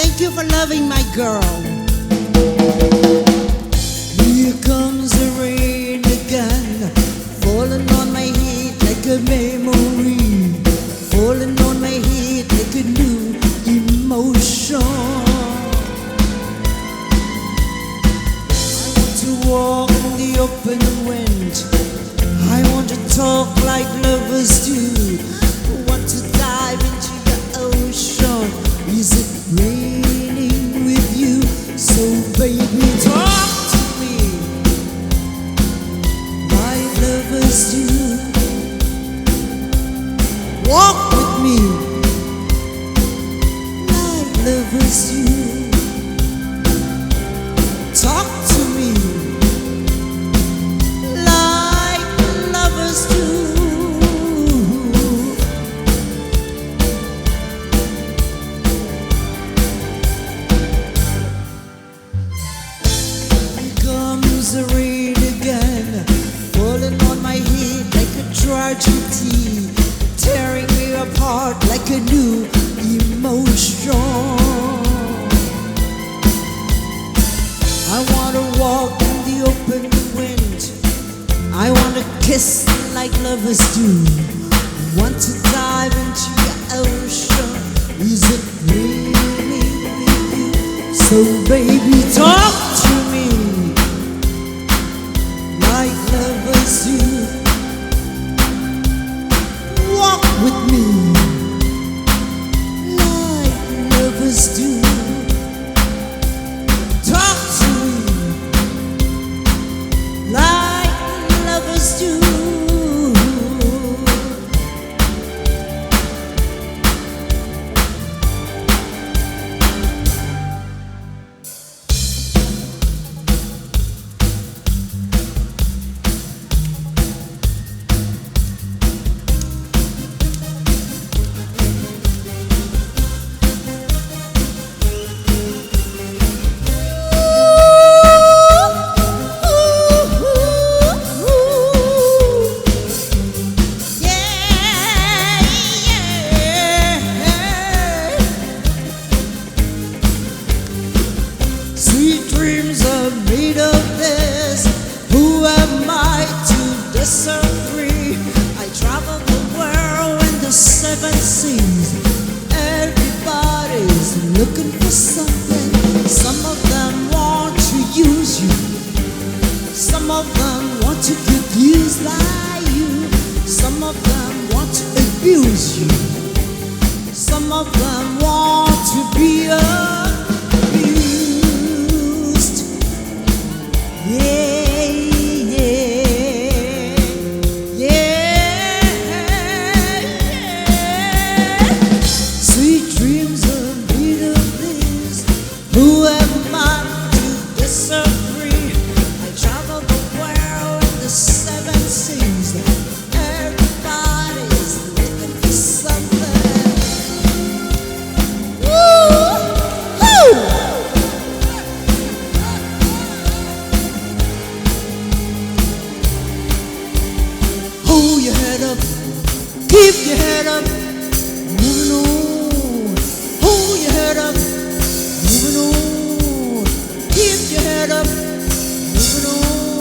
Thank you for loving my girl. Here comes the rain again, falling on my head like a memory, falling on my head like a new emotion. I want to walk in the open wind, I want to talk like lovers do, I want to dive into the ocean. Is it raining with you? So baby, talk to me like lovers do. Walk with me like lovers do. Talk to me like lovers do. The rain again, falling on my head like a tragedy, tearing me apart like a new emotion. I want to walk in the open wind, I want to kiss like lovers do, I want to dive into the ocean. Is it raining with you? So baby, talk to me like lovers do. Walk with me like lovers do. Talk to me like lovers do. Sweet dreams are made of this. Who am I to disagree? I travel the world in the seven seas. Everybody's looking for something. Some of them want to use you, some of them want to get used like you, some of them want to abuse you, some of them want to be abused. Yeah, yeah, yeah, yeah. Sweet dreams are made of this. Who am I to disagree? I travel the world in the seven seas. Everybody's looking for something. Woo! Hold your head up, keep your head up.